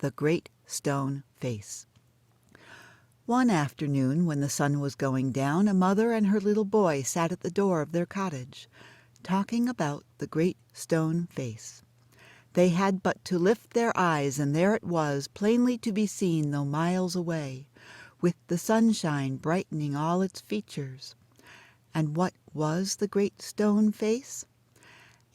the Great Stone Face. One afternoon, when the sun was going down, a mother and her little boy sat at the door of their cottage, talking about the Great Stone Face. They had but to lift their eyes, and there it was, plainly to be seen though miles away, with the sunshine brightening all its features. And what was the Great Stone Face?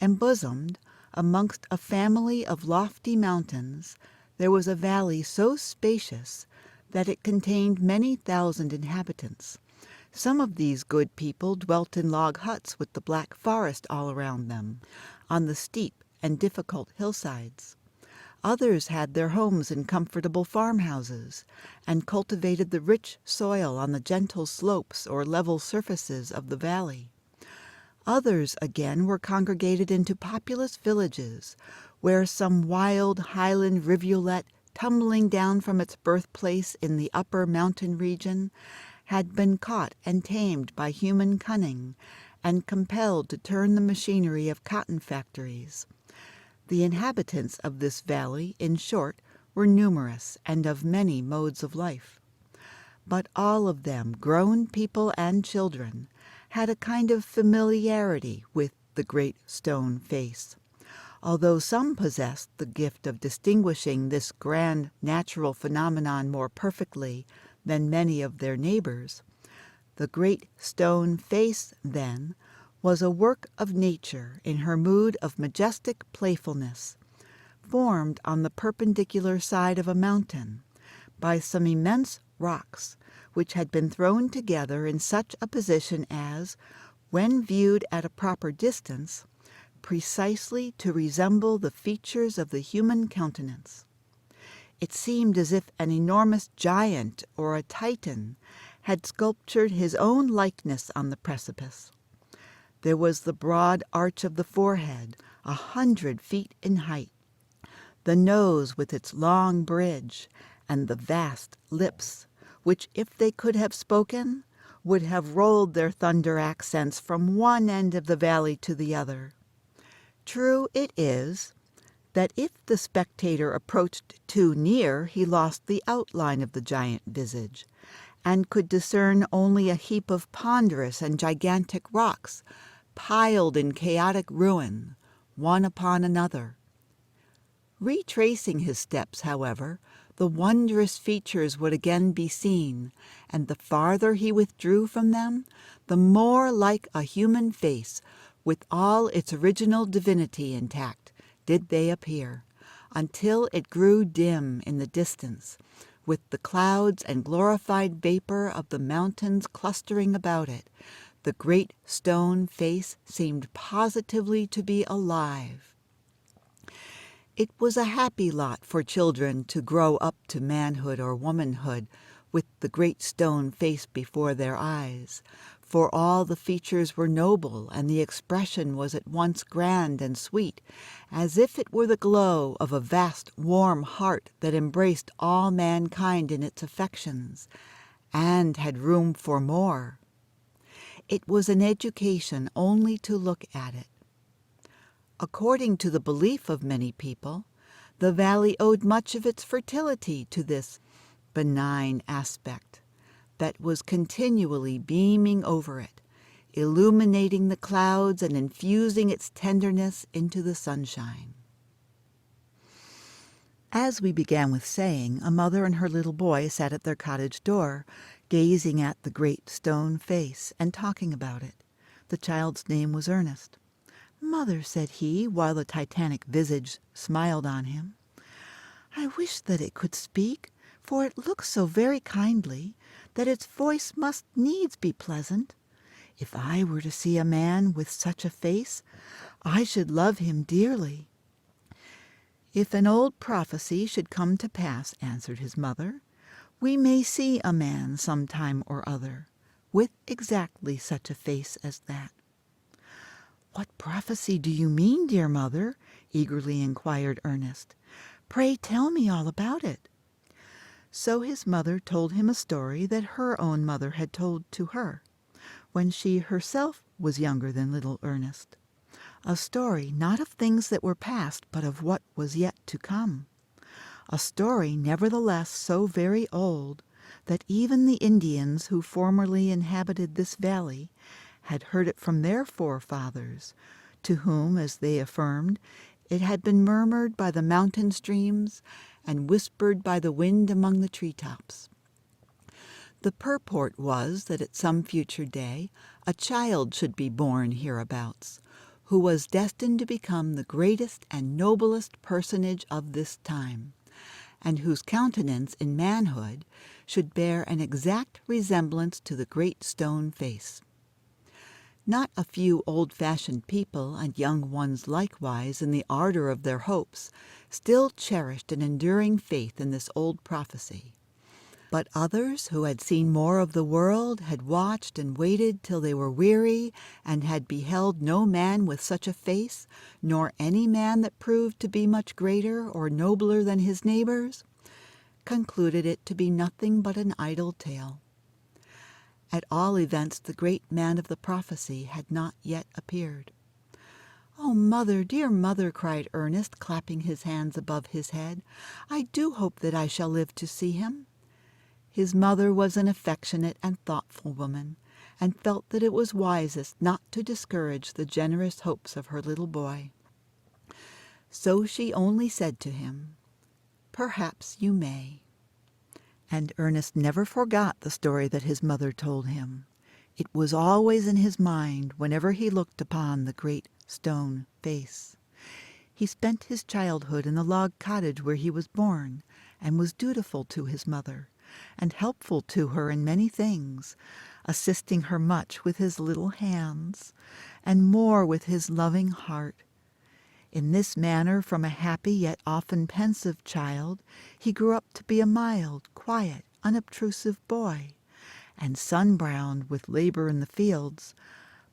Embosomed amongst a family of lofty mountains, there was a valley so spacious that it contained many thousand inhabitants. Some of these good people dwelt in log huts with the black forest all around them, on the steep and difficult hillsides. Others had their homes in comfortable farmhouses, and cultivated the rich soil on the gentle slopes or level surfaces of the valley. Others, again, were congregated into populous villages, where some wild highland rivulet, tumbling down from its birthplace in the upper mountain region, had been caught and tamed by human cunning, and compelled to turn the machinery of cotton factories. The inhabitants of this valley, in short, were numerous and of many modes of life. But all of them, grown people and children, had a kind of familiarity with the Great Stone Face. Although some possessed the gift of distinguishing this grand natural phenomenon more perfectly than many of their neighbors, the Great Stone Face, then, was a work of nature in her mood of majestic playfulness, formed on the perpendicular side of a mountain by some immense rocks which had been thrown together in such a position as, when viewed at a proper distance, precisely to resemble the features of the human countenance. It seemed as if an enormous giant or a Titan had sculptured his own likeness on the precipice. There was the broad arch of the forehead, 100 feet in height, the nose with its long bridge, and the vast lips, which, if they could have spoken, would have rolled their thunder accents from one end of the valley to the other. True it is that if the spectator approached too near, he lost the outline of the giant visage, and could discern only a heap of ponderous and gigantic rocks, piled in chaotic ruin, one upon another. Retracing his steps, however, the wondrous features would again be seen, and the farther he withdrew from them, the more like a human face, with all its original divinity intact, did they appear, until it grew dim in the distance, with the clouds and glorified vapor of the mountains clustering about it. The Great Stone Face seemed positively to be alive. It was a happy lot for children to grow up to manhood or womanhood with the Great Stone Face before their eyes, for all the features were noble and the expression was at once grand and sweet, as if it were the glow of a vast warm heart that embraced all mankind in its affections, and had room for more. It was an education only to look at it. According to the belief of many people, the valley owed much of its fertility to this benign aspect that was continually beaming over it, illuminating the clouds and infusing its tenderness into the sunshine. As we began with saying, a mother and her little boy sat at their cottage door, gazing at the Great Stone Face and talking about it. The child's name was Ernest. "Mother," said he, while the titanic visage smiled on him, "I wish that it could speak, for it looks so very kindly that its voice must needs be pleasant. If I were to see a man with such a face, I should love him dearly." "If an old prophecy should come to pass," answered his mother, "we may see a man some time or other, with exactly such a face as that." "What prophecy do you mean, dear mother?" eagerly inquired Ernest. "Pray tell me all about it." So his mother told him a story that her own mother had told to her, when she herself was younger than little Ernest. A story not of things that were past, but of what was yet to come. a story nevertheless so very old that even the Indians who formerly inhabited this valley had heard it from their forefathers, to whom, as they affirmed, it had been murmured by the mountain streams and whispered by the wind among the treetops. The purport was that at some future day a child should be born hereabouts, who was destined to become the greatest and noblest personage of this time, and whose countenance in manhood should bear an exact resemblance to the great stone face. Not a few old-fashioned people, and young ones likewise, in the ardor of their hopes, still cherished an enduring faith in this old prophecy. But others, who had seen more of the world, had watched and waited till they were weary, and had beheld no man with such a face, nor any man that proved to be much greater or nobler than his neighbors, concluded it to be nothing but an idle tale. At all events, the great man of the prophecy had not yet appeared. "Oh, mother, dear mother," cried Ernest, clapping his hands above his head, "I do hope that I shall live to see him." His mother was an affectionate and thoughtful woman, and felt that it was wisest not to discourage the generous hopes of her little boy. So she only said to him, "Perhaps you may." And Ernest never forgot the story that his mother told him. It was always in his mind whenever he looked upon the great stone face. He spent his childhood in the log cottage where he was born, and was dutiful to his mother, and helpful to her in many things, assisting her much with his little hands, and more with his loving heart. In this manner, from a happy yet often pensive child, he grew up to be a mild, quiet, unobtrusive boy, and sun-browned with labor in the fields,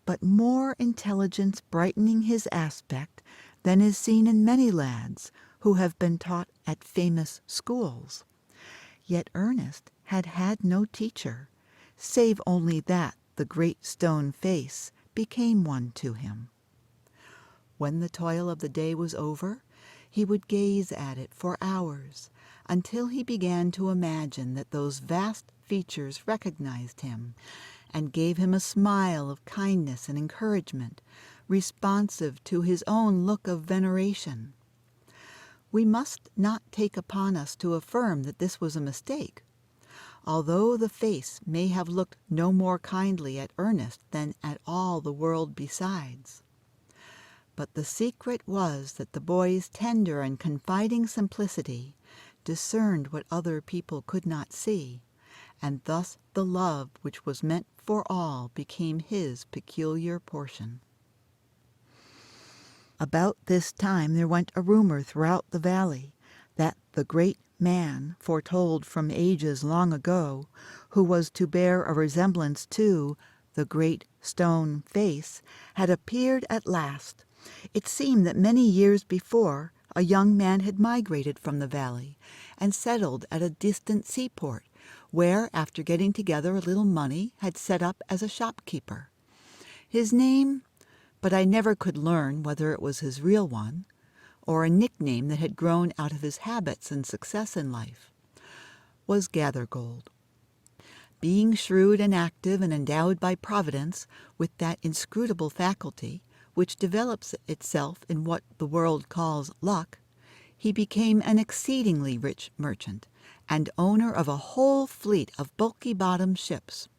but more intelligence brightening his aspect than is seen in many lads who have been taught at famous schools. Yet Ernest had had no teacher, save only that the great stone face became one to him. When the toil of the day was over, he would gaze at it for hours, until he began to imagine that those vast features recognized him, and gave him a smile of kindness and encouragement, responsive to his own look of veneration. We must not take upon us to affirm that this was a mistake, although the face may have looked no more kindly at Ernest than at all the world besides. But the secret was that the boy's tender and confiding simplicity discerned what other people could not see, and thus the love which was meant for all became his peculiar portion. About this time there went a rumor throughout the valley that the great man, foretold from ages long ago, who was to bear a resemblance to the great stone face, had appeared at last. It seemed that many years before a young man had migrated from the valley and settled at a distant seaport, where, after getting together a little money, had set up as a shopkeeper. His name, but I never could learn whether it was his real one, or a nickname that had grown out of his habits and success in life, was Gathergold. Being shrewd and active and endowed by Providence with that inscrutable faculty which develops itself in what the world calls luck, he became an exceedingly rich merchant, and owner of a whole fleet of bulky-bottomed ships.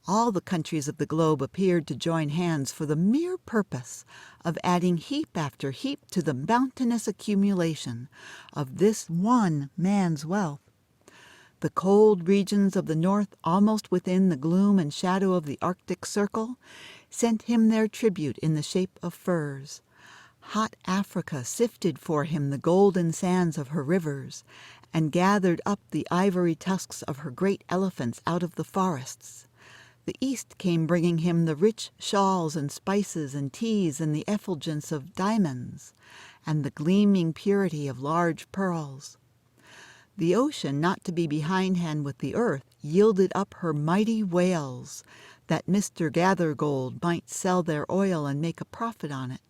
All the countries of the globe appeared to join hands for the mere purpose of adding heap after heap to the mountainous accumulation of this one man's wealth. The cold regions of the north, almost within the gloom and shadow of the Arctic Circle, sent him their tribute in the shape of furs. Hot Africa sifted for him the golden sands of her rivers, and gathered up the ivory tusks of her great elephants out of the forests. The East came bringing him the rich shawls and spices and teas and the effulgence of diamonds, and the gleaming purity of large pearls. The ocean, not to be behindhand with the earth, yielded up her mighty whales, that Mr. Gathergold might sell their oil and make a profit on it.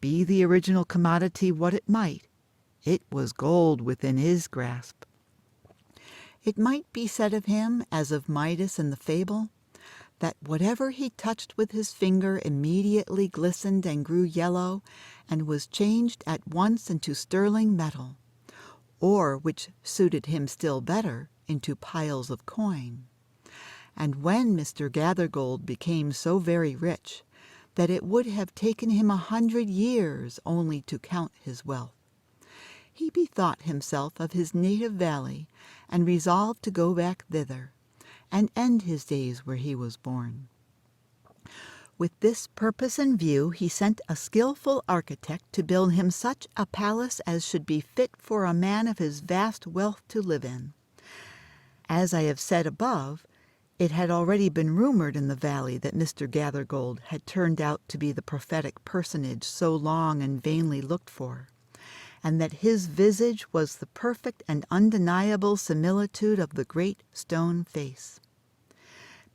Be the original commodity what it might, It was gold within his grasp. It might be said of him, as of Midas in the fable, that whatever he touched with his finger immediately glistened and grew yellow and was changed at once into sterling metal, or, which suited him still better, into piles of coin. And when Mr. Gathergold became so very rich that it would have taken him 100 years only to count his wealth, he bethought himself of his native valley and resolved to go back thither and end his days where he was born. With this purpose in view, he sent a skillful architect to build him such a palace as should be fit for a man of his vast wealth to live in. As I have said above, it had already been rumored in the valley that Mr. Gathergold had turned out to be the prophetic personage so long and vainly looked for, and that his visage was the perfect and undeniable similitude of the great stone face.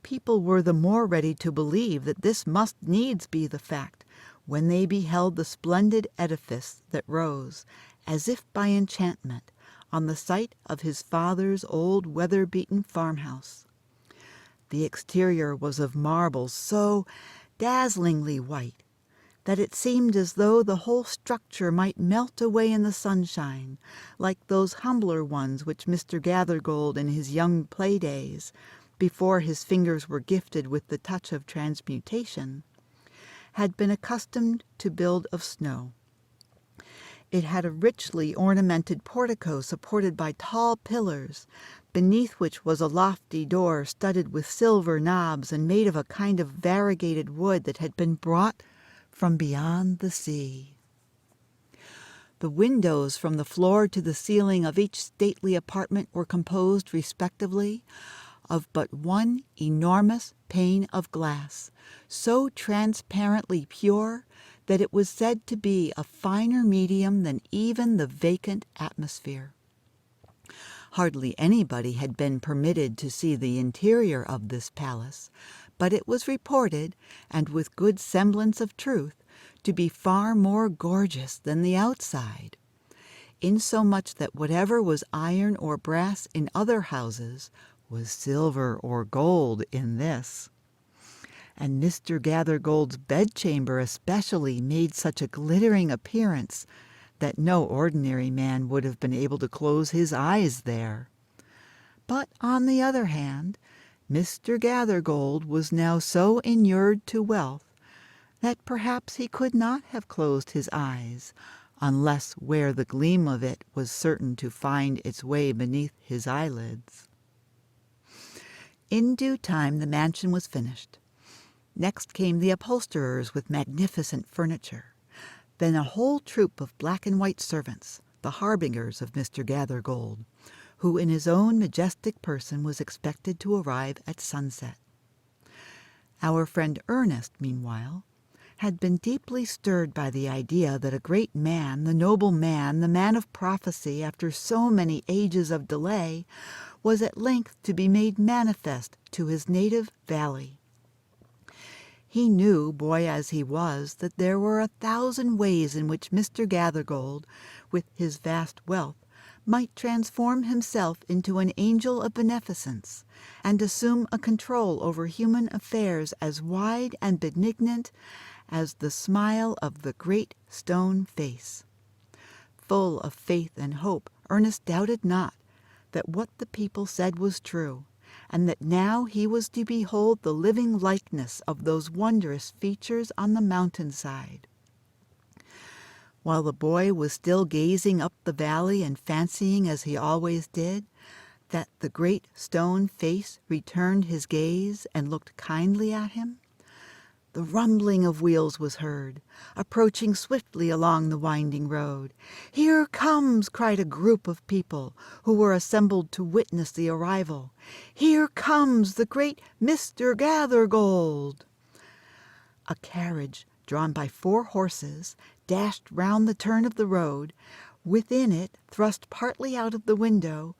People were the more ready to believe that this must needs be the fact when they beheld the splendid edifice that rose, as if by enchantment, on the site of his father's old weather-beaten farmhouse. The exterior was of marble so dazzlingly white that it seemed as though the whole structure might melt away in the sunshine, like those humbler ones which Mr. Gathergold in his young play-days, before his fingers were gifted with the touch of transmutation, had been accustomed to build of snow. It had a richly ornamented portico supported by tall pillars, beneath which was a lofty door studded with silver knobs and made of a kind of variegated wood that had been brought from beyond the sea. The windows from the floor to the ceiling of each stately apartment were composed, respectively, of but one enormous pane of glass, so transparently pure that it was said to be a finer medium than even the vacant atmosphere. Hardly anybody had been permitted to see the interior of this palace, but it was reported, and with good semblance of truth, to be far more gorgeous than the outside, insomuch that whatever was iron or brass in other houses was silver or gold in this. And Mr. Gathergold's bedchamber especially made such a glittering appearance that no ordinary man would have been able to close his eyes there. But on the other hand, Mr. Gathergold was now so inured to wealth that perhaps he could not have closed his eyes, unless where the gleam of it was certain to find its way beneath his eyelids. In due time the mansion was finished. Next came the upholsterers with magnificent furniture. Then a whole troop of black and white servants, the harbingers of Mr. Gathergold, who in his own majestic person was expected to arrive at sunset. Our friend Ernest, meanwhile, had been deeply stirred by the idea that a great man, the noble man, the man of prophecy, after so many ages of delay, was at length to be made manifest to his native valley. He knew, boy as he was, that there were 1,000 ways in which Mr. Gathergold, with his vast wealth, might transform himself into an angel of beneficence, and assume a control over human affairs as wide and benignant as the smile of the great stone face. Full of faith and hope, Ernest doubted not that what the people said was true, and that now he was to behold the living likeness of those wondrous features on the mountainside. While the boy was still gazing up the valley and fancying, as he always did, that the great stone face returned his gaze and looked kindly at him, the rumbling of wheels was heard, approaching swiftly along the winding road. "Here comes!" cried a group of people who were assembled to witness the arrival. "Here comes the great Mr. Gathergold!" A carriage, drawn by 4 horses, dashed round the turn of the road. Within it, thrust partly out of the window,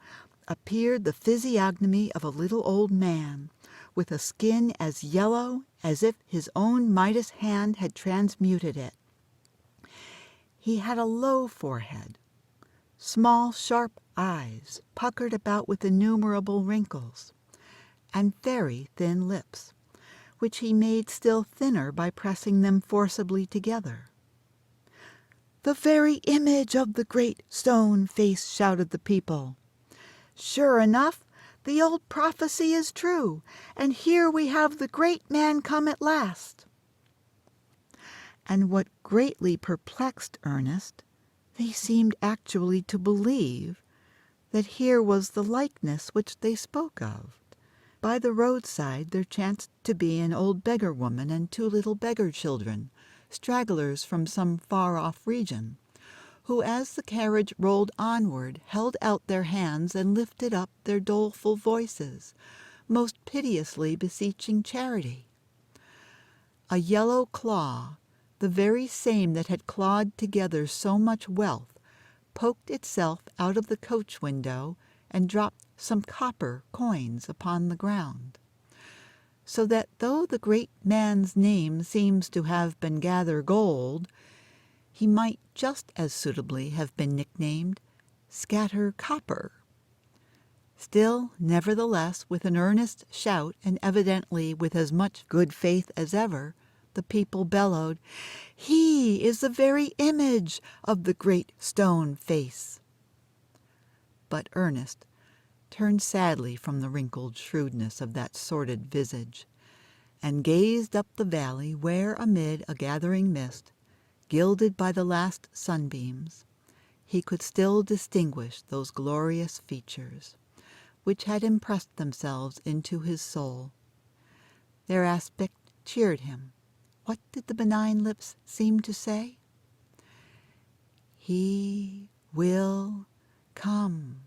appeared the physiognomy of a little old man, with a skin as yellow as if his own Midas hand had transmuted it. He had a low forehead, small sharp eyes puckered about with innumerable wrinkles, and very thin lips, which he made still thinner by pressing them forcibly together. "The very image of the Great Stone Face!" shouted the people. "Sure enough, the old prophecy is true, and here we have the great man come at last." And what greatly perplexed Ernest, they seemed actually to believe that here was the likeness which they spoke of. By the roadside there chanced to be an old beggar woman and 2 little beggar children, stragglers from some far-off region, who, as the carriage rolled onward, held out their hands and lifted up their doleful voices, most piteously beseeching charity. A yellow claw, the very same that had clawed together so much wealth, poked itself out of the coach window and dropped some copper coins upon the ground, so that though the great man's name seems to have been Gather Gold, he might just as suitably have been nicknamed Scatter Copper. Still, nevertheless, with an earnest shout, and evidently with as much good faith as ever, the people bellowed, "He is the very image of the Great Stone Face!" But Ernest turned sadly from the wrinkled shrewdness of that sordid visage, and gazed up the valley where, amid a gathering mist, gilded by the last sunbeams, he could still distinguish those glorious features which had impressed themselves into his soul. Their aspect cheered him. What did the benign lips seem to say? "He will come.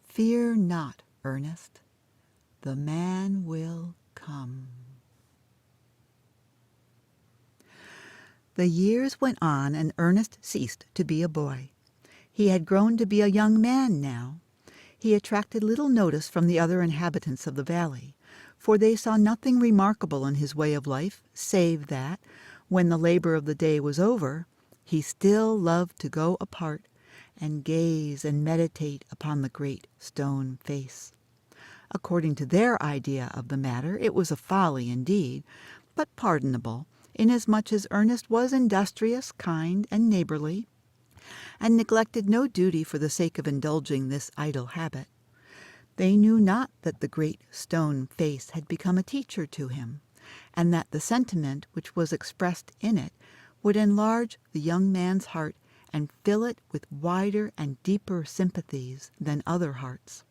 Fear not, Ernest. The man will come." The years went on, and Ernest ceased to be a boy. He had grown to be a young man now. He attracted little notice from the other inhabitants of the valley, for they saw nothing remarkable in his way of life, save that, when the labor of the day was over, he still loved to go apart and gaze and meditate upon the Great Stone Face. According to their idea of the matter, it was a folly indeed, but pardonable, inasmuch as Ernest was industrious, kind, and neighborly, and neglected no duty for the sake of indulging this idle habit. They knew not that the Great Stone Face had become a teacher to him, and that the sentiment which was expressed in it would enlarge the young man's heart and fill it with wider and deeper sympathies than other hearts.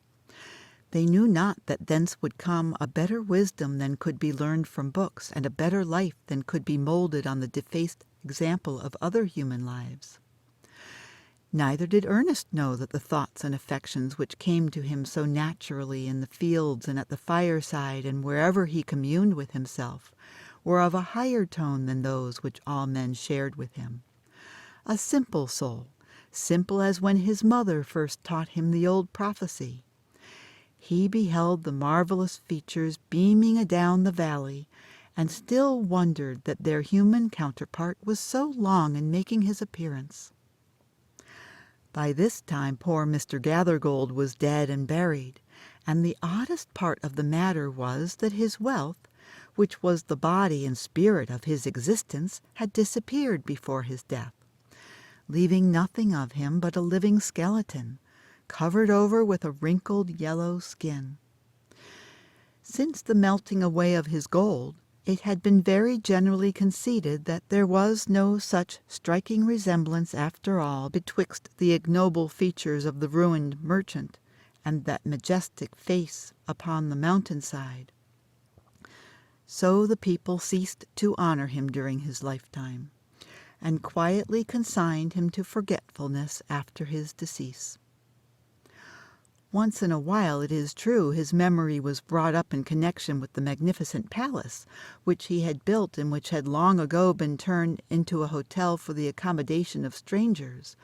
They knew not that thence would come a better wisdom than could be learned from books, and a better life than could be molded on the defaced example of other human lives. Neither did Ernest know that the thoughts and affections which came to him so naturally in the fields and at the fireside and wherever he communed with himself were of a higher tone than those which all men shared with him. A simple soul, simple as when his mother first taught him the old prophecy. He beheld the marvelous features beaming adown the valley, and still wondered that their human counterpart was so long in making his appearance. By this time poor Mr. Gathergold was dead and buried, and the oddest part of the matter was that his wealth, which was the body and spirit of his existence, had disappeared before his death, leaving nothing of him but a living skeleton, covered over with a wrinkled yellow skin. Since the melting away of his gold, it had been very generally conceded that there was no such striking resemblance after all betwixt the ignoble features of the ruined merchant and that majestic face upon the mountainside. So the people ceased to honor him during his lifetime, and quietly consigned him to forgetfulness after his decease. Once in a while, it is true, his memory was brought up in connection with the magnificent palace which he had built and which had long ago been turned into a hotel for the accommodation of strangers,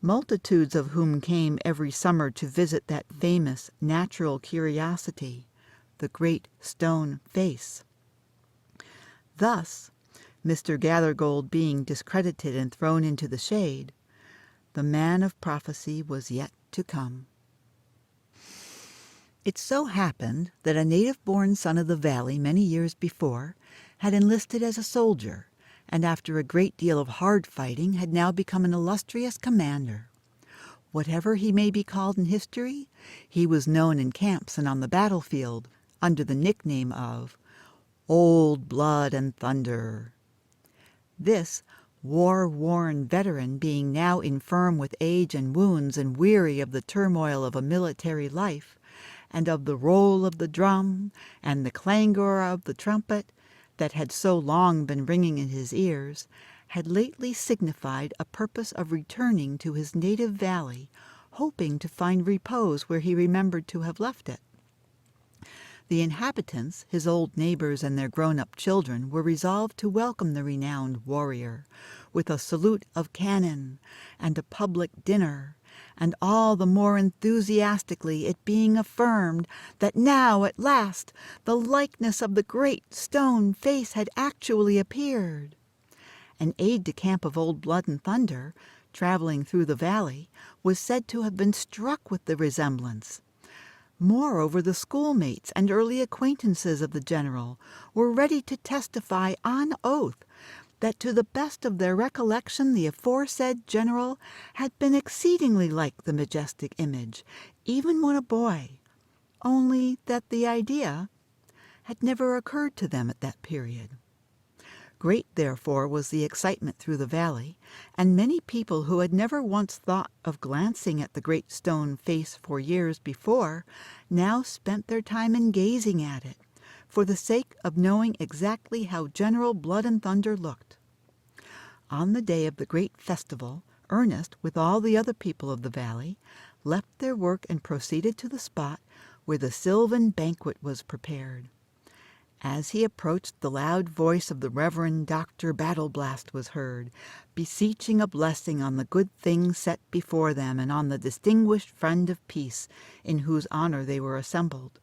multitudes of whom came every summer to visit that famous natural curiosity, the Great Stone Face. Thus, Mr. Gathergold being discredited and thrown into the shade, The man of prophecy was yet to come. It so happened that a native-born son of the valley many years before had enlisted as a soldier, and after a great deal of hard fighting had now become an illustrious commander. Whatever he may be called in history, he was known in camps and on the battlefield under the nickname of Old Blood and Thunder. This war-worn veteran, being now infirm with age and wounds and weary of the turmoil of a military life, and of the roll of the drum and the clangor of the trumpet that had so long been ringing in his ears, had lately signified a purpose of returning to his native valley, hoping to find repose where he remembered to have left it. The inhabitants, his old neighbors and their grown-up children, were resolved to welcome the renowned warrior with a salute of cannon and a public dinner, and all the more enthusiastically it being affirmed that now at last the likeness of the great stone face had actually appeared. An aide-de-camp of Old Blood and Thunder, traveling through the valley, was said to have been struck with the resemblance. Moreover, the schoolmates and early acquaintances of the general were ready to testify on oath that to the best of their recollection the aforesaid general had been exceedingly like the majestic image, even when a boy, only that the idea had never occurred to them at that period. Great, therefore, was the excitement through the valley, and many people who had never once thought of glancing at the great stone face for years before now spent their time in gazing at it, for the sake of knowing exactly how General Blood and Thunder looked. On the day of the great festival, Ernest, with all the other people of the valley, left their work and proceeded to the spot where the sylvan banquet was prepared. As he approached, the loud voice of the Reverend Dr. Battleblast was heard, beseeching a blessing on the good things set before them and on the distinguished friend of peace in whose honor they were assembled.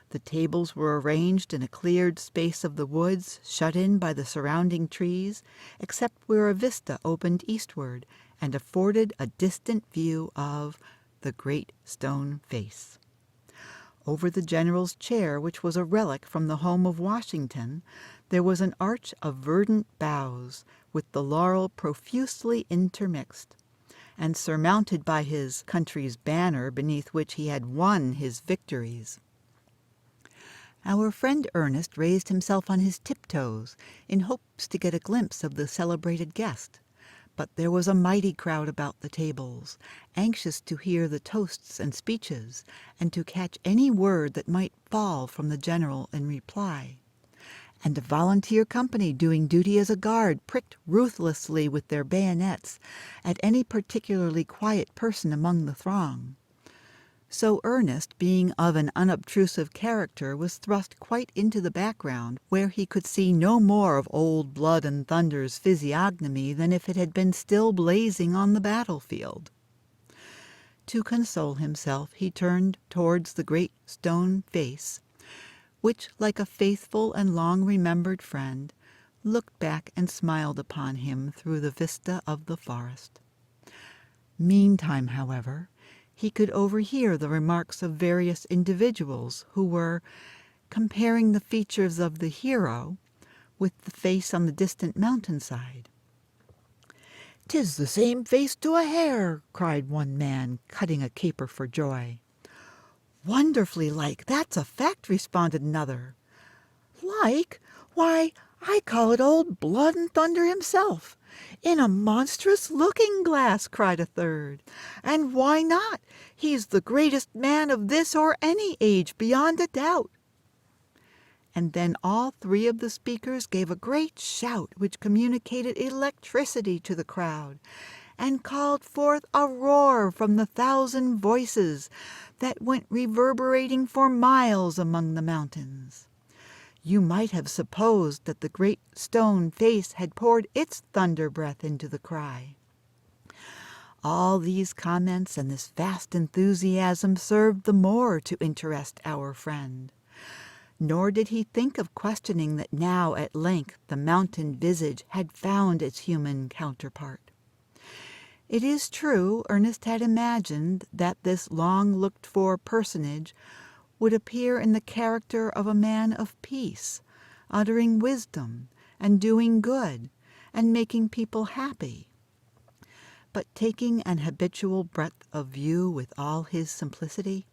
The tables were arranged in a cleared space of the woods, shut in by the surrounding trees, except where a vista opened eastward and afforded a distant view of the great stone face. Over the general's chair, which was a relic from the home of Washington, there was an arch of verdant boughs, with the laurel profusely intermixed, and surmounted by his country's banner beneath which he had won his victories. Our friend Ernest raised himself on his tiptoes in hopes to get a glimpse of the celebrated guest. But there was a mighty crowd about the tables, anxious to hear the toasts and speeches, and to catch any word that might fall from the general in reply. And a volunteer company doing duty as a guard pricked ruthlessly with their bayonets at any particularly quiet person among the throng. So Ernest, being of an unobtrusive character, was thrust quite into the background, where he could see no more of Old Blood and Thunder's physiognomy than if it had been still blazing on the battlefield. To console himself, he turned towards the great stone face, which, like a faithful and long-remembered friend, looked back and smiled upon him through the vista of the forest. Meantime, however, he could overhear the remarks of various individuals who were comparing the features of the hero with the face on the distant mountainside. "'Tis the same face to a hair!" cried one man, cutting a caper for joy. "Wonderfully like, that's a fact," responded another. "Like? Why, I call it Old Blood and Thunder himself, in a monstrous looking-glass," cried a third. "And why not? He's the greatest man of this or any age, beyond a doubt." And then all three of the speakers gave a great shout which communicated electricity to the crowd, and called forth a roar from the 1,000 voices that went reverberating for miles among the mountains. You might have supposed that the great stone face had poured its thunder breath into the cry. All these comments and this vast enthusiasm served the more to interest our friend. Nor did he think of questioning that now at length the mountain visage had found its human counterpart. It is true, Ernest had imagined that this long-looked-for personage would appear in the character of a man of peace, uttering wisdom and doing good and making people happy. But taking an habitual breadth of view with all his simplicity,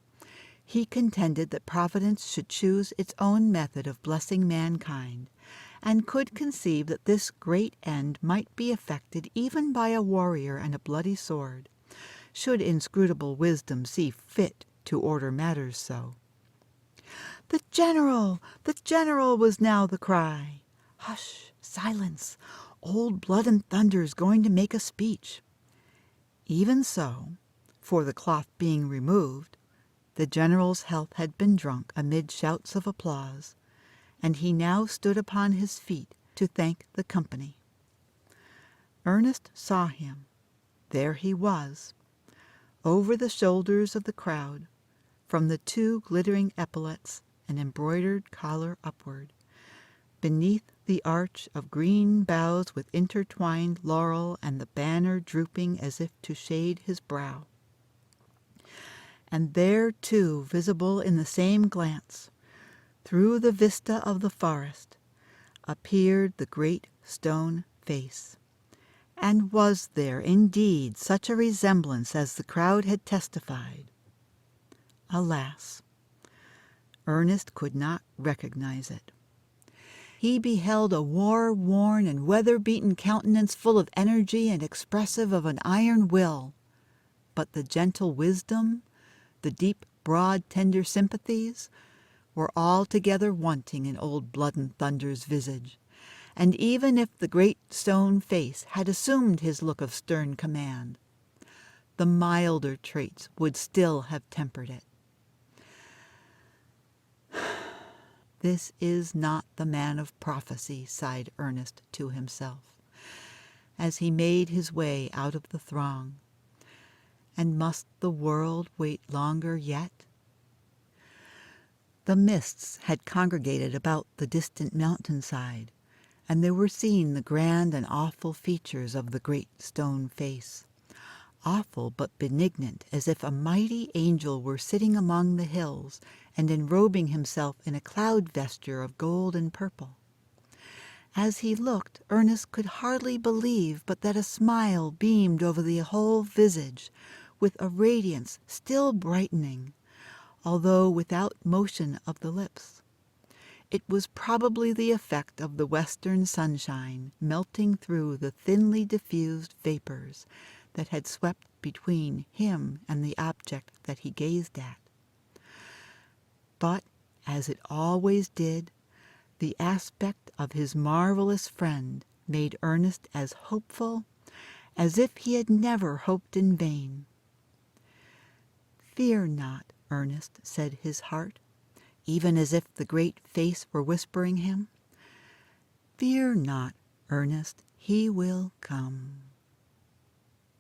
he contended that Providence should choose its own method of blessing mankind, and could conceive that this great end might be effected even by a warrior and a bloody sword, should inscrutable wisdom see fit to order matters so. "The general! The general!" was now the cry. "Hush! Silence! Old Blood and Thunder's going to make a speech." Even so, for the cloth being removed, the general's health had been drunk amid shouts of applause, and he now stood upon his feet to thank the company. Ernest saw him. There he was, over the shoulders of the crowd, from the 2 glittering epaulets and embroidered collar upward, beneath the arch of green boughs with intertwined laurel and the banner drooping as if to shade his brow. And there, too, visible in the same glance, through the vista of the forest, appeared the great stone face. And was there indeed such a resemblance as the crowd had testified? Alas! Ernest could not recognize it. He beheld a war-worn and weather-beaten countenance full of energy and expressive of an iron will, but the gentle wisdom, the deep, broad, tender sympathies, were altogether wanting in old Blood and Thunder's visage, and even if the great stone face had assumed his look of stern command, the milder traits would still have tempered it. "This is not the man of prophecy," sighed Ernest to himself, as he made his way out of the throng. And must the world wait longer yet? The mists had congregated about the distant mountainside, and they were seen the grand and awful features of the great stone face, awful but benignant, as if a mighty angel were sitting among the hills and enrobing himself in a cloud vesture of gold and purple. As he looked, Ernest could hardly believe but that a smile beamed over the whole visage, with a radiance still brightening, although without motion of the lips. It was probably the effect of the western sunshine melting through the thinly diffused vapors that had swept between him and the object that he gazed at. But, as it always did, the aspect of his marvelous friend made Ernest as hopeful as if he had never hoped in vain. "Fear not, Ernest," said his heart, even as if the great face were whispering him. "Fear not, Ernest, he will come."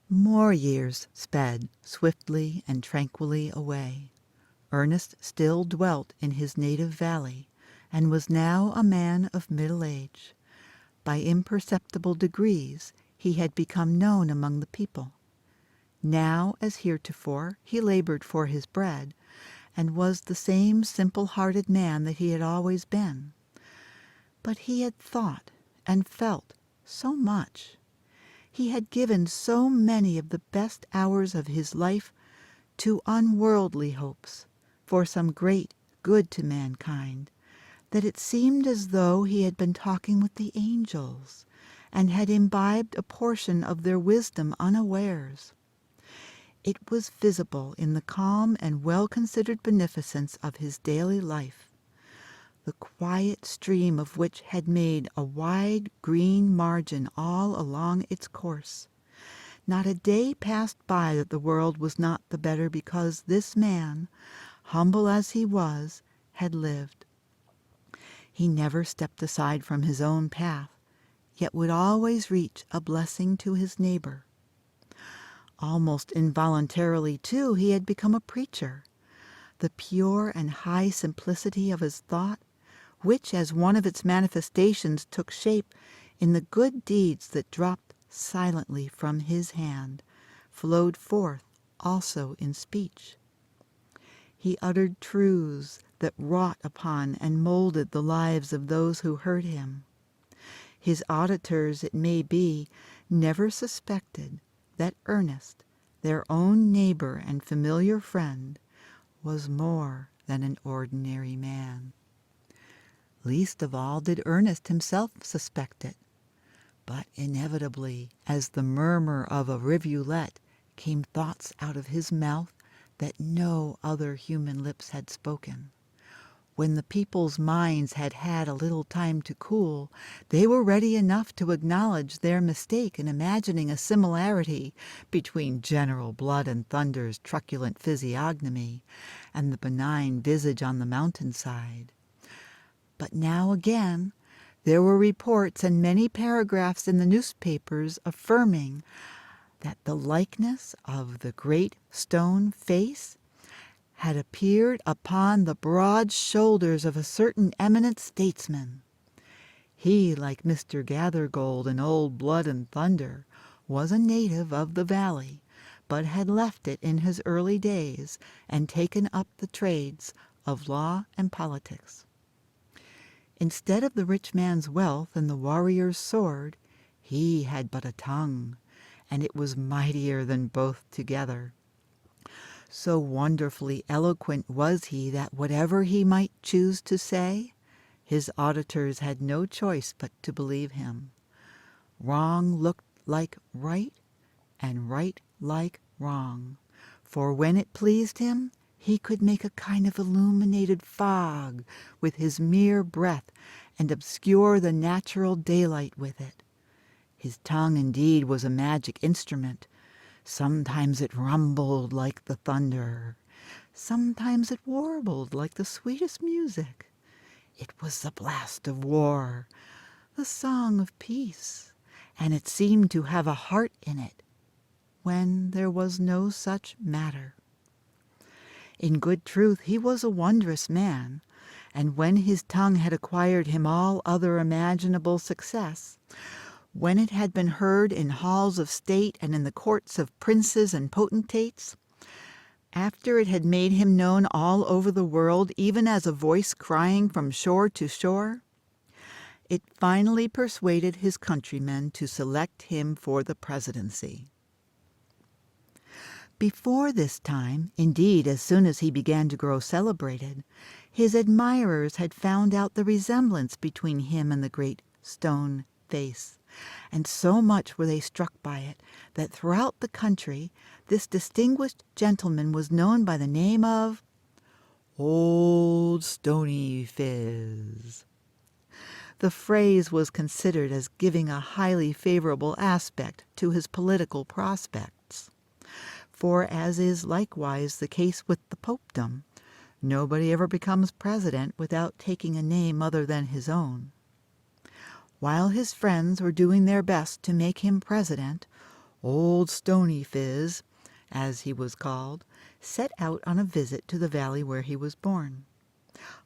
More years sped swiftly and tranquilly away. Ernest still dwelt in his native valley, and was now a man of middle age. By imperceptible degrees he had become known among the people. Now, as heretofore, he labored for his bread, and was the same simple-hearted man that he had always been. But he had thought and felt so much. He had given so many of the best hours of his life to unworldly hopes, for some great good to mankind, that it seemed as though he had been talking with the angels, and had imbibed a portion of their wisdom unawares. It was visible in the calm and well-considered beneficence of his daily life, the quiet stream of which had made a wide green margin all along its course. Not a day passed by that the world was not the better because this man, humble as he was, had lived. He never stepped aside from his own path, yet would always reach a blessing to his neighbor. Almost involuntarily, too, he had become a preacher. The pure and high simplicity of his thought, which as one of its manifestations took shape in the good deeds that dropped silently from his hand, flowed forth also in speech. He uttered truths that wrought upon and molded the lives of those who heard him. His auditors, it may be, never suspected that Ernest, their own neighbor and familiar friend, was more than an ordinary man. Least of all did Ernest himself suspect it. But inevitably, as the murmur of a rivulet, came thoughts out of his mouth that no other human lips had spoken. When the people's minds had had a little time to cool, they were ready enough to acknowledge their mistake in imagining a similarity between General Blood and Thunder's truculent physiognomy and the benign visage on the mountainside. But now again there were reports and many paragraphs in the newspapers affirming that the likeness of the great stone face had appeared upon the broad shoulders of a certain eminent statesman. He, like Mr. Gathergold and Old Blood and Thunder, was a native of the valley, but had left it in his early days and taken up the trades of law and politics. Instead of the rich man's wealth and the warrior's sword, he had but a tongue, and it was mightier than both together. So wonderfully eloquent was he that whatever he might choose to say, his auditors had no choice but to believe him. Wrong looked like right, and right like wrong, for when it pleased him, he could make a kind of illuminated fog with his mere breath and obscure the natural daylight with it. His tongue indeed was a magic instrument. Sometimes it rumbled like the thunder. Sometimes it warbled like the sweetest music. It was the blast of war, the song of peace, and it seemed to have a heart in it, when there was no such matter. In good truth, he was a wondrous man, and when his tongue had acquired him all other imaginable success, when it had been heard in halls of state and in the courts of princes and potentates, after it had made him known all over the world, even as a voice crying from shore to shore, it finally persuaded his countrymen to select him for the presidency. Before this time, indeed as soon as he began to grow celebrated, his admirers had found out the resemblance between him and the great stone face, and so much were they struck by it that throughout the country this distinguished gentleman was known by the name of Old Stony Phiz. The phrase was considered as giving a highly favorable aspect to his political prospects, for as is likewise the case with the popedom, nobody ever becomes president without taking a name other than his own. While his friends were doing their best to make him president, Old Stony Phiz, as he was called, set out on a visit to the valley where he was born.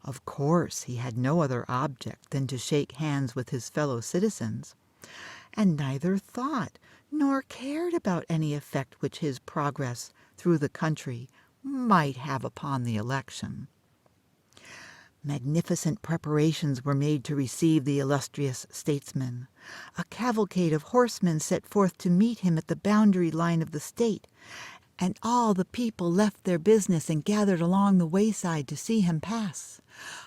Of course he had no other object than to shake hands with his fellow citizens, and neither thought nor cared about any effect which his progress through the country might have upon the election. Magnificent preparations were made to receive the illustrious statesman. A cavalcade of horsemen set forth to meet him at the boundary line of the state, and all the people left their business and gathered along the wayside to see him pass.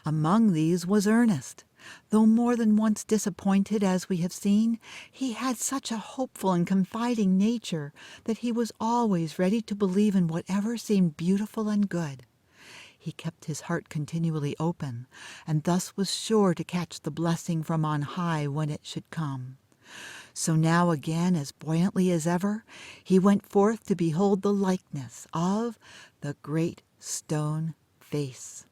Among these was Ernest. Though more than once disappointed, as we have seen, he had such a hopeful and confiding nature that he was always ready to believe in whatever seemed beautiful and good. He kept his heart continually open, and thus was sure to catch the blessing from on high when it should come. So now again, as buoyantly as ever, he went forth to behold the likeness of the great stone face.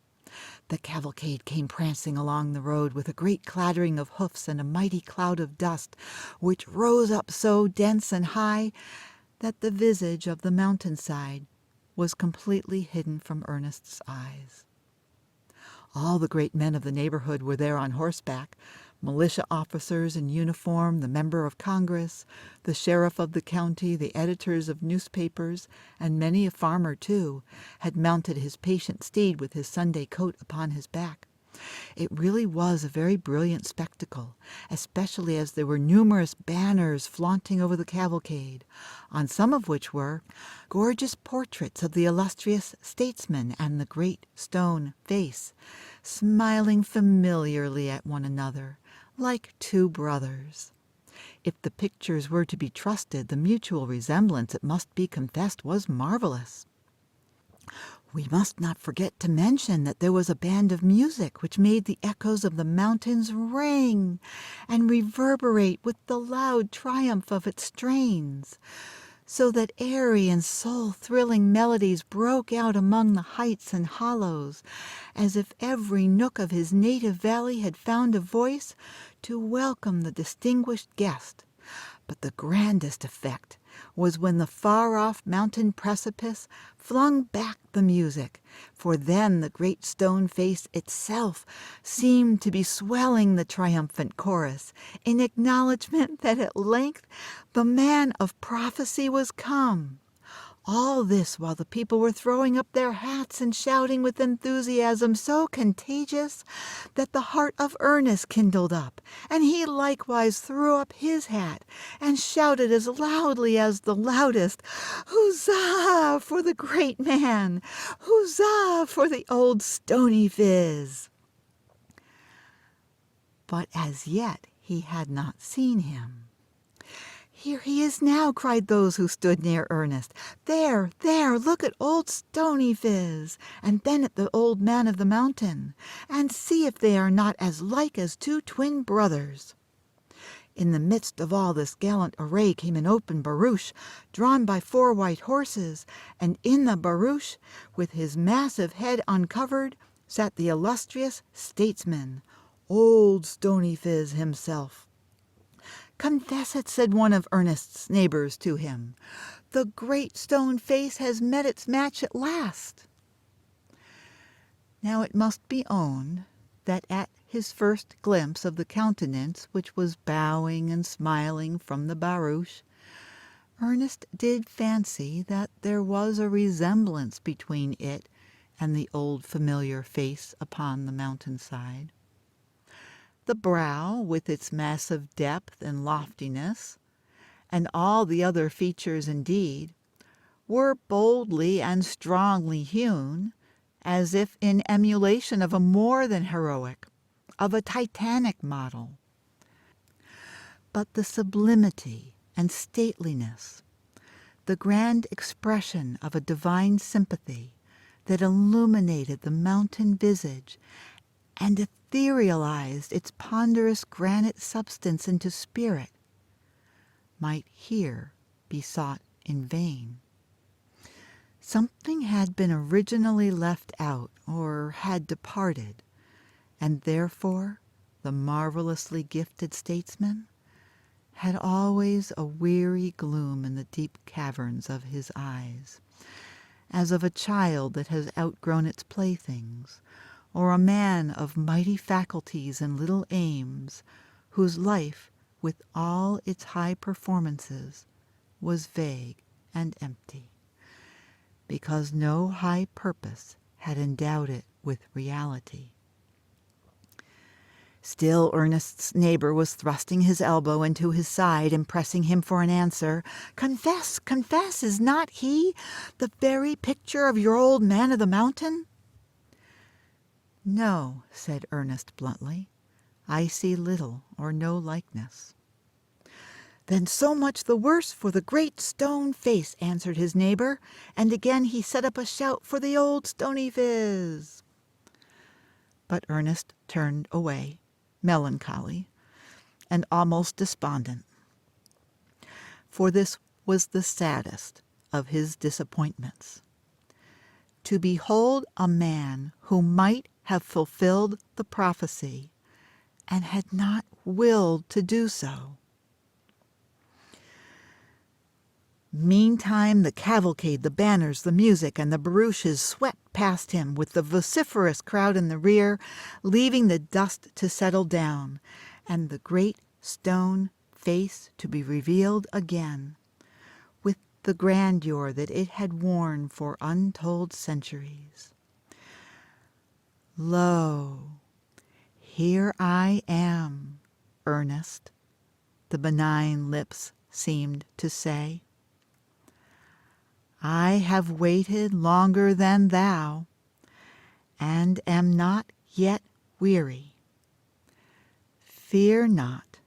The cavalcade came prancing along the road with a great clattering of hoofs and a mighty cloud of dust, which rose up so dense and high that the visage of the mountainside was completely hidden from Ernest's eyes. All the great men of the neighborhood were there on horseback, militia officers in uniform, the member of Congress, the sheriff of the county, the editors of newspapers, and many a farmer, too, had mounted his patient steed with his Sunday coat upon his back. It really was a very brilliant spectacle, especially as there were numerous banners flaunting over the cavalcade, on some of which were gorgeous portraits of the illustrious statesman and the great stone face, smiling familiarly at one another, like two brothers. If the pictures were to be trusted, the mutual resemblance, it must be confessed, was marvelous. We must not forget to mention that there was a band of music which made the echoes of the mountains ring and reverberate with the loud triumph of its strains, so that airy and soul-thrilling melodies broke out among the heights and hollows, as if every nook of his native valley had found a voice to welcome the distinguished guest. But the grandest effect was when the far-off mountain precipice flung back the music, for then the great stone face itself seemed to be swelling the triumphant chorus in acknowledgment that at length the man of prophecy was come. All this while the people were throwing up their hats and shouting with enthusiasm so contagious that the heart of Ernest kindled up, and he likewise threw up his hat and shouted as loudly as the loudest, "Huzzah for the great man! Huzzah for the old Stony Phiz!" But as yet he had not seen him. "Here he is now," cried those who stood near Ernest. "There, there, look at old Stony Phiz, and then at the old man of the mountain, and see if they are not as like as two twin brothers." In the midst of all this gallant array came an open barouche, drawn by 4 white horses, and in the barouche, with his massive head uncovered, sat the illustrious statesman, old Stony Phiz himself. "Confess it," said one of Ernest's neighbors to him. "The great stone face has met its match at last." Now it must be owned that at his first glimpse of the countenance which was bowing and smiling from the barouche, Ernest did fancy that there was a resemblance between it and the old familiar face upon the mountainside. The brow, with its massive depth and loftiness, and all the other features indeed, were boldly and strongly hewn, as if in emulation of a more than heroic, of a titanic model. But the sublimity and stateliness, the grand expression of a divine sympathy that illuminated the mountain visage and etherealized its ponderous granite substance into spirit, might here be sought in vain. Something had been originally left out, or had departed, and therefore the marvelously gifted statesman had always a weary gloom in the deep caverns of his eyes, as of a child that has outgrown its playthings, or a man of mighty faculties and little aims, whose life, with all its high performances, was vague and empty, because no high purpose had endowed it with reality. Still Ernest's neighbor was thrusting his elbow into his side and pressing him for an answer. "Confess, confess, is not he the very picture of your old man of the mountain?" "No," said Ernest bluntly. "I see little or no likeness." "Then so much the worse for the great stone face," answered his neighbor, and again he set up a shout for the old Stony Phiz. But Ernest turned away, melancholy and almost despondent, for this was the saddest of his disappointments. To behold a man who might have fulfilled the prophecy and had not willed to do so. Meantime the cavalcade, the banners, the music, and the barouches swept past him with the vociferous crowd in the rear, leaving the dust to settle down, and the great stone face to be revealed again, with the grandeur that it had worn for untold centuries. Lo, here I am, Ernest, the benign lips seemed to say. I have waited longer than thou, and am not yet weary. Fear not,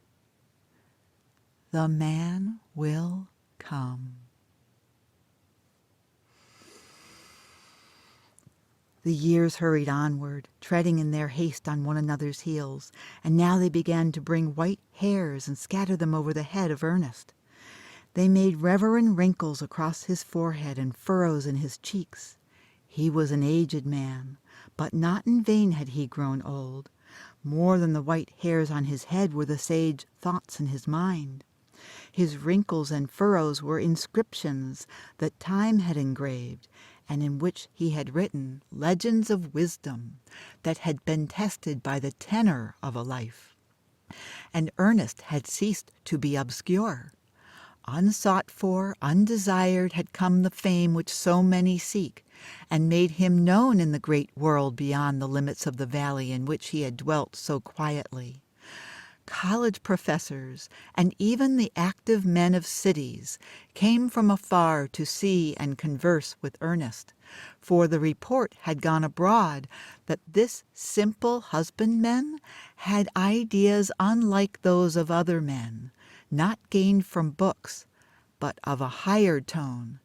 the man will come. The years hurried onward, treading in their haste on one another's heels, and now they began to bring white hairs and scatter them over the head of Ernest. They made reverend wrinkles across his forehead and furrows in his cheeks. He was an aged man, but not in vain had he grown old. More than the white hairs on his head were the sage thoughts in his mind. His wrinkles and furrows were inscriptions that time had engraved, and in which he had written legends of wisdom that had been tested by the tenor of a life. And Ernest had ceased to be obscure. Unsought for, undesired had come the fame which so many seek, and made him known in the great world beyond the limits of the valley in which he had dwelt so quietly. College professors, and even the active men of cities, came from afar to see and converse with Ernest, for the report had gone abroad that this simple husbandman had ideas unlike those of other men, not gained from books, but of a higher tone,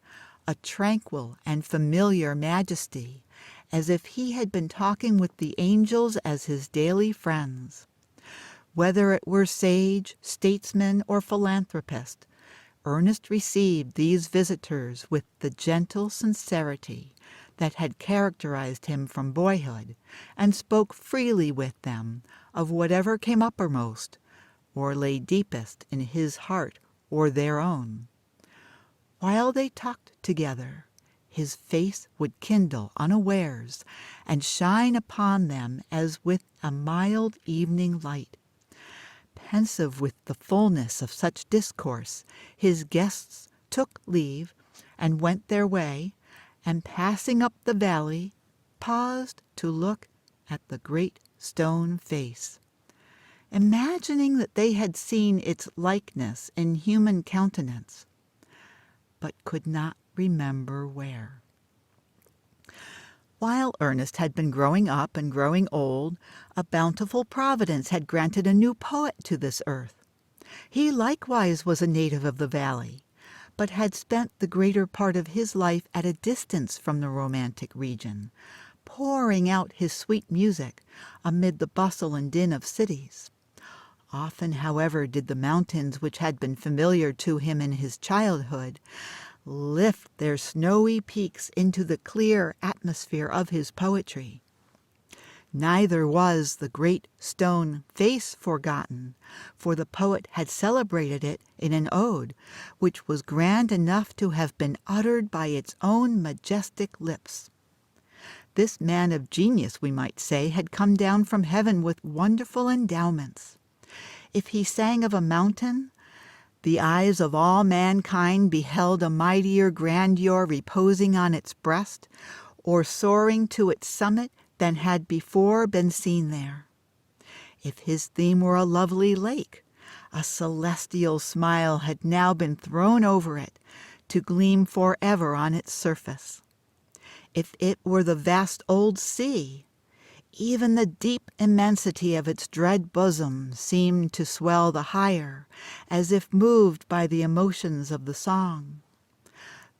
a tranquil and familiar majesty, as if he had been talking with the angels as his daily friends. Whether it were sage, statesman, or philanthropist, Ernest received these visitors with the gentle sincerity that had characterized him from boyhood, and spoke freely with them of whatever came uppermost, or lay deepest in his heart or their own. While they talked together, his face would kindle unawares and shine upon them as with a mild evening light. Pensive with the fullness of such discourse, his guests took leave and went their way, and passing up the valley, paused to look at the great stone face, imagining that they had seen its likeness in human countenance, but could not remember where. While Ernest had been growing up and growing old, a bountiful providence had granted a new poet to this earth. He likewise was a native of the valley, but had spent the greater part of his life at a distance from the romantic region, pouring out his sweet music amid the bustle and din of cities. Often, however, did the mountains which had been familiar to him in his childhood lift their snowy peaks into the clear atmosphere of his poetry. Neither was the great stone face forgotten, for the poet had celebrated it in an ode, which was grand enough to have been uttered by its own majestic lips. This man of genius, we might say, had come down from heaven with wonderful endowments. If he sang of a mountain, the eyes of all mankind beheld a mightier grandeur reposing on its breast, or soaring to its summit than had before been seen there. If his theme were a lovely lake, a celestial smile had now been thrown over it, to gleam forever on its surface. If it were the vast old sea, even the deep immensity of its dread bosom seemed to swell the higher, as if moved by the emotions of the song.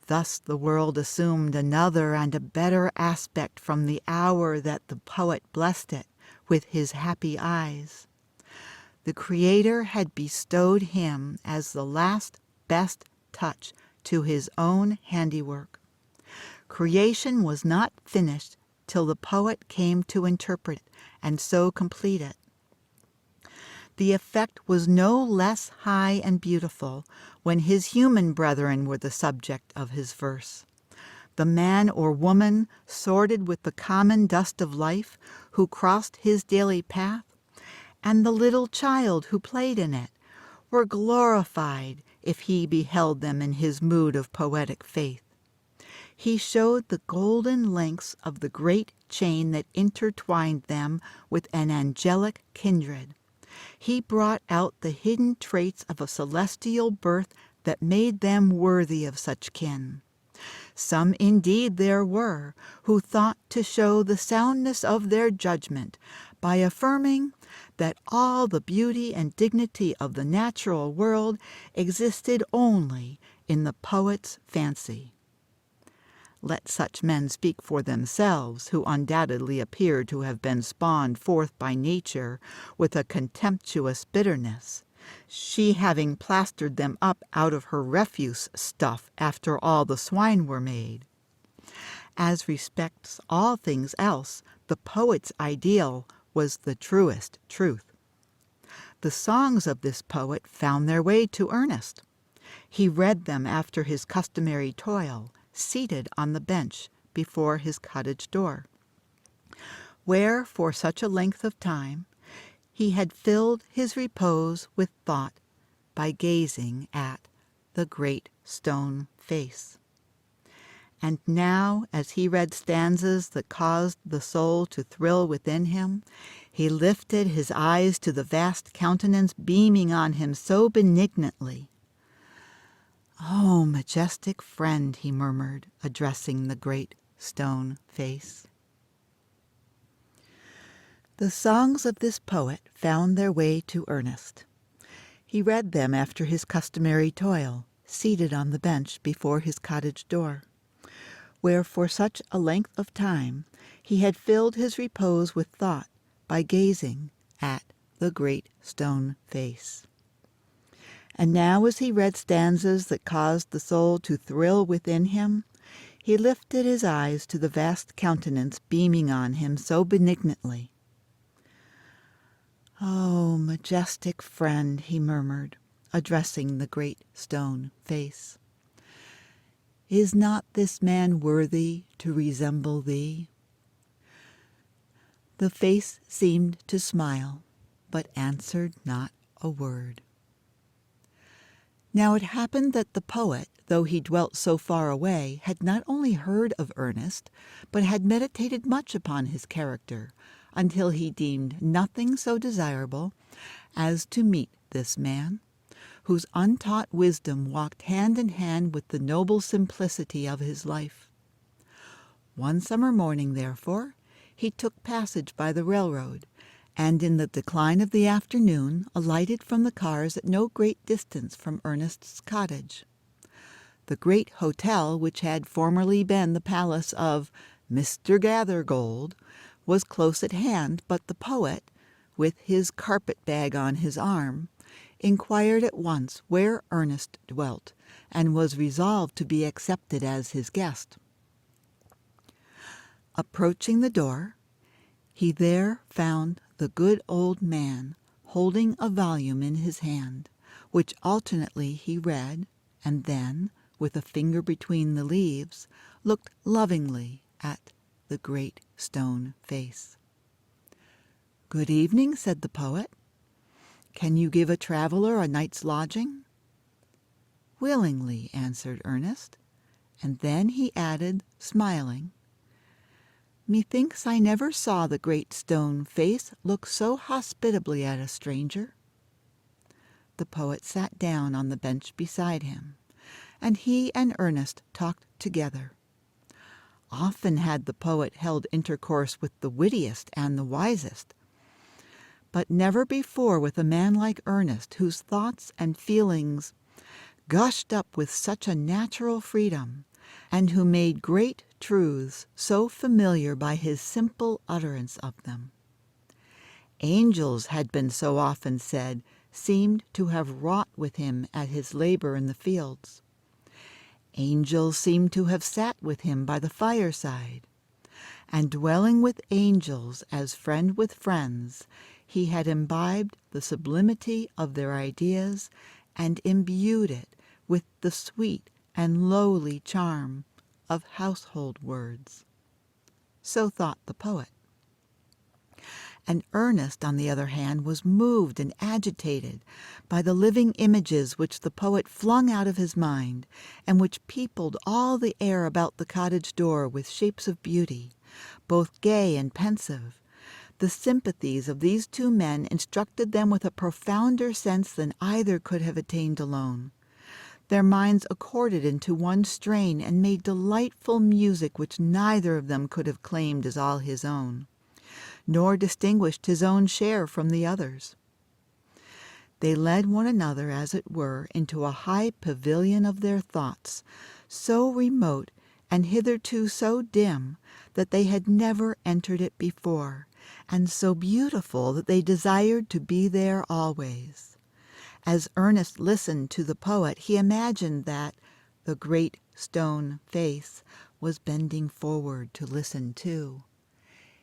Thus the world assumed another and a better aspect from the hour that the poet blessed it with his happy eyes. The Creator had bestowed him as the last best touch to his own handiwork. Creation was not finished till the poet came to interpret it and so complete it. The effect was no less high and beautiful when his human brethren were the subject of his verse. The man or woman sordid with the common dust of life who crossed his daily path, and the little child who played in it were glorified if he beheld them in his mood of poetic faith. He showed the golden links of the great chain that intertwined them with an angelic kindred. He brought out the hidden traits of a celestial birth that made them worthy of such kin. Some indeed there were who thought to show the soundness of their judgment by affirming that all the beauty and dignity of the natural world existed only in the poet's fancy. Let such men speak for themselves, who undoubtedly appear to have been spawned forth by nature with a contemptuous bitterness, she having plastered them up out of her refuse stuff after all the swine were made. As respects all things else, the poet's ideal was the truest truth. The songs of this poet found their way to Ernest. He read them after his customary toil, seated on the bench before his cottage door, where for such a length of time he had filled his repose with thought by gazing at the great stone face. And now, as he read stanzas that caused the soul to thrill within him, he lifted his eyes to the vast countenance beaming on him so benignantly. "Oh, majestic friend," he murmured, addressing the great stone face. The songs of this poet found their way to Ernest. He read them after his customary toil, seated on the bench before his cottage door, where for such a length of time he had filled his repose with thought by gazing at the great stone face. And now, as he read stanzas that caused the soul to thrill within him, he lifted his eyes to the vast countenance beaming on him so benignantly. "Oh, majestic friend," he murmured, addressing the great stone face. "Is not this man worthy to resemble thee?" The face seemed to smile, but answered not a word. Now it happened that the poet, though he dwelt so far away, had not only heard of Ernest, but had meditated much upon his character, until he deemed nothing so desirable as to meet this man, whose untaught wisdom walked hand in hand with the noble simplicity of his life. One summer morning, therefore, he took passage by the railroad, and in the decline of the afternoon alighted from the cars at no great distance from Ernest's cottage. The great hotel, which had formerly been the palace of Mr. Gathergold, was close at hand, but the poet, with his carpet-bag on his arm, inquired at once where Ernest dwelt, and was resolved to be accepted as his guest. Approaching the door, he there found the good old man holding a volume in his hand, which alternately he read, and then, with a finger between the leaves, looked lovingly at the great stone face. "Good evening," said the poet. "Can you give a traveler a night's lodging?" "Willingly," answered Ernest, and then he added, smiling, "Methinks I never saw the great stone face look so hospitably at a stranger." The poet sat down on the bench beside him, and he and Ernest talked together. Often had the poet held intercourse with the wittiest and the wisest, but never before with a man like Ernest, whose thoughts and feelings gushed up with such a natural freedom, and who made great truths so familiar by his simple utterance of them. Angels had been so often said, seemed to have wrought with him at his labor in the fields. Angels seemed to have sat with him by the fireside, and dwelling with angels as friend with friends, he had imbibed the sublimity of their ideas and imbued it with the sweet and lowly charm of household words. So thought the poet. and Ernest, on the other hand, was moved and agitated by the living images which the poet flung out of his mind, and which peopled all the air about the cottage door with shapes of beauty, both gay and pensive. The sympathies of these two men instructed them with a profounder sense than either could have attained alone. Their minds accorded into one strain and made delightful music which neither of them could have claimed as all his own, nor distinguished his own share from the others. They led one another, as it were, into a high pavilion of their thoughts, so remote and hitherto so dim that they had never entered it before, and so beautiful that they desired to be there always. As Ernest listened to the poet, he imagined that the great stone face was bending forward to listen too.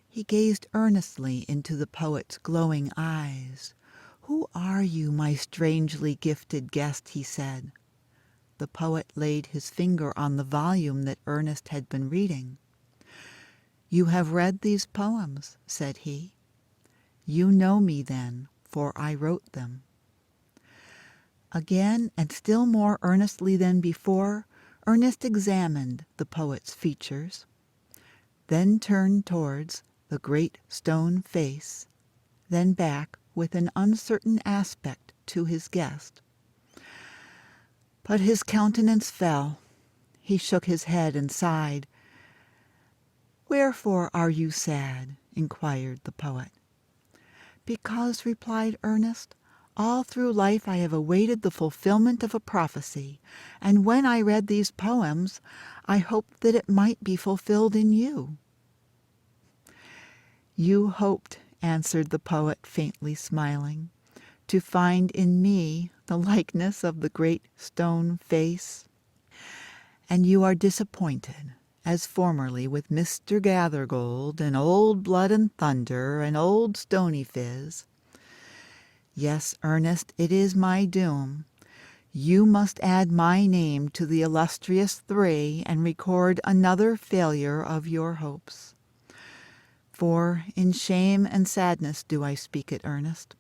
He gazed earnestly into the poet's glowing eyes. "Who are you, my strangely gifted guest?" he said. The poet laid his finger on the volume that Ernest had been reading. "You have read these poems," said he. "You know me then, for I wrote them." Again, and still more earnestly than before, Ernest examined the poet's features, then turned towards the great stone face, then back with an uncertain aspect to his guest. But his countenance fell. He shook his head and sighed. "Wherefore are you sad?" inquired the poet. "Because," replied Ernest, "all through life I have awaited the fulfillment of a prophecy, and when I read these poems I hoped that it might be fulfilled in you." "You hoped," answered the poet, faintly smiling, "to find in me the likeness of the great stone face. And you are disappointed, as formerly with Mr. Gathergold and Old Blood and Thunder and Old Stony Phiz. Yes, Ernest, it is my doom. You must add my name to the illustrious three and record another failure of your hopes. For in shame and sadness do I speak it, Ernest.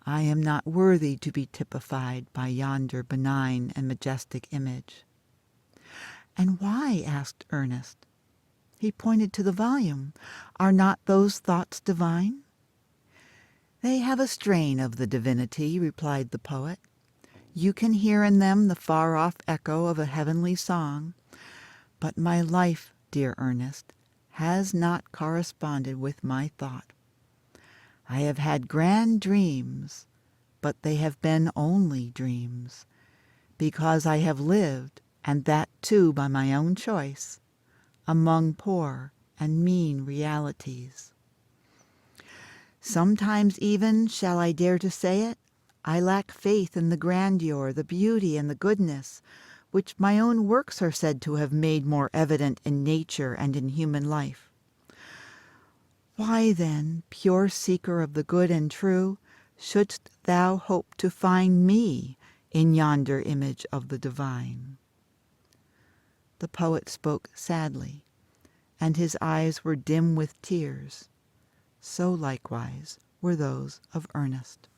I am not worthy to be typified by yonder benign and majestic image." "And why?" asked Ernest. He pointed to the volume. "Are not those thoughts divine?" "They have a strain of the divinity," replied the poet. "You can hear in them the far-off echo of a heavenly song. But my life, dear Ernest, has not corresponded with my thought. I have had grand dreams, but they have been only dreams, because I have lived, and that too by my own choice, among poor and mean realities. Sometimes even, shall I dare to say it, I lack faith in the grandeur, the beauty, and the goodness, which my own works are said to have made more evident in nature and in human life. Why, then, pure seeker of the good and true, shouldst thou hope to find me in yonder image of the divine?" The poet spoke sadly, and his eyes were dim with tears. So likewise were those of Ernest.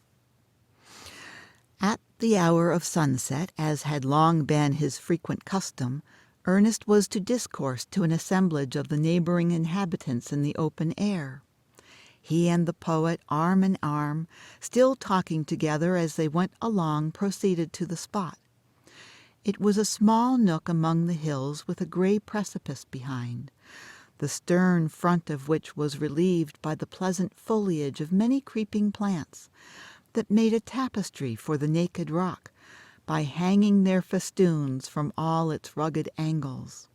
At the hour of sunset, as had long been his frequent custom, Ernest was to discourse to an assemblage of the neighboring inhabitants in the open air. He and the poet, arm in arm, still talking together as they went along, proceeded to the spot. It was a small nook among the hills with a gray precipice behind, the stern front of which was relieved by the pleasant foliage of many creeping plants that made a tapestry for the naked rock by hanging their festoons from all its rugged angles.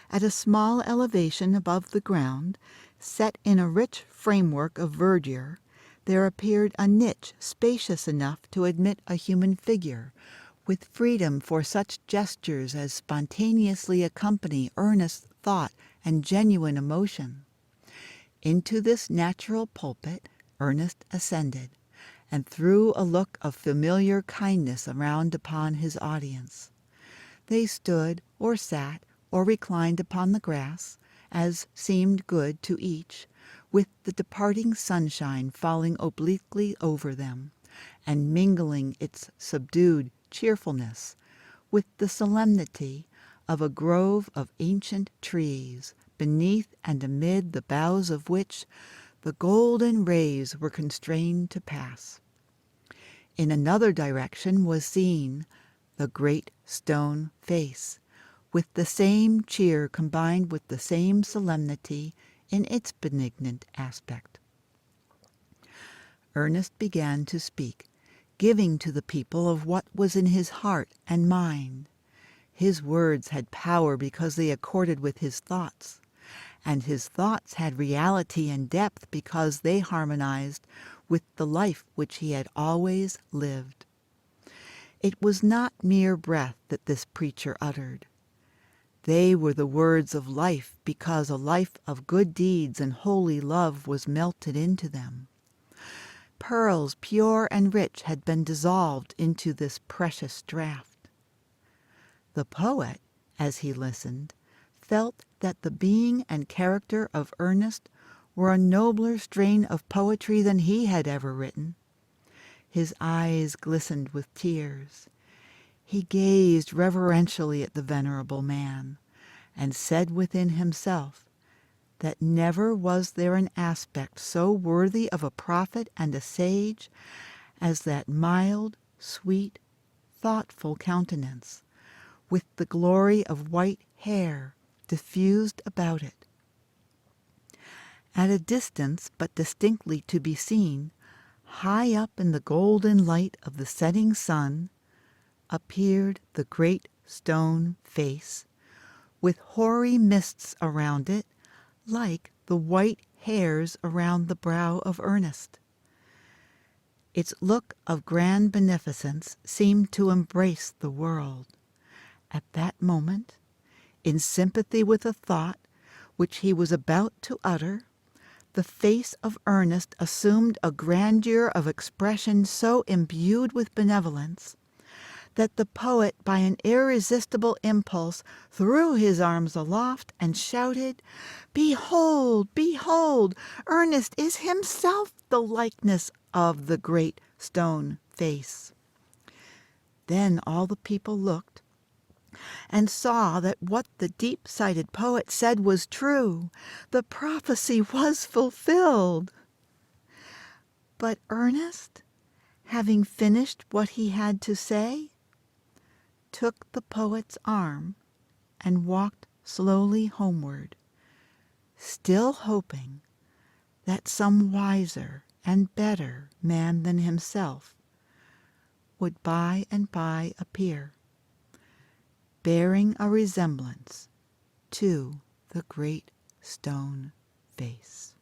At a small elevation above the ground, set in a rich framework of verdure, there appeared a niche spacious enough to admit a human figure, with freedom for such gestures as spontaneously accompany earnest thought and genuine emotion. Into this natural pulpit Ernest ascended, and threw a look of familiar kindness around upon his audience. They stood, or sat, or reclined upon the grass, as seemed good to each, with the departing sunshine falling obliquely over them, and mingling its subdued cheerfulness with the solemnity of a grove of ancient trees, beneath and amid the boughs of which the golden rays were constrained to pass. In another direction was seen the great stone face, with the same cheer combined with the same solemnity in its benignant aspect. Ernest began to speak, giving to the people of what was in his heart and mind. His words had power because they accorded with his thoughts, and his thoughts had reality and depth because they harmonized with the life which he had always lived. It was not mere breath that this preacher uttered. They were the words of life because a life of good deeds and holy love was melted into them. Pearls pure and rich had been dissolved into this precious draught. The poet, as he listened, felt that the being and character of Ernest were a nobler strain of poetry than he had ever written. His eyes glistened with tears. He gazed reverentially at the venerable man, and said within himself that never was there an aspect so worthy of a prophet and a sage as that mild, sweet, thoughtful countenance, with the glory of white hair diffused about it. At a distance, but distinctly to be seen, high up in the golden light of the setting sun, appeared the great stone face, with hoary mists around it, like the white hairs around the brow of Ernest. Its look of grand beneficence seemed to embrace the world. At that moment, in sympathy with a thought which he was about to utter, the face of Ernest assumed a grandeur of expression so imbued with benevolence that the poet, by an irresistible impulse, threw his arms aloft and shouted, "Behold, behold! Ernest is himself the likeness of the great stone face." Then all the people looked and saw that what the deep-sighted poet said was true. The prophecy was fulfilled. But Ernest, having finished what he had to say, took the poet's arm and walked slowly homeward, still hoping that some wiser and better man than himself would by and by appear, bearing a resemblance to the great stone face.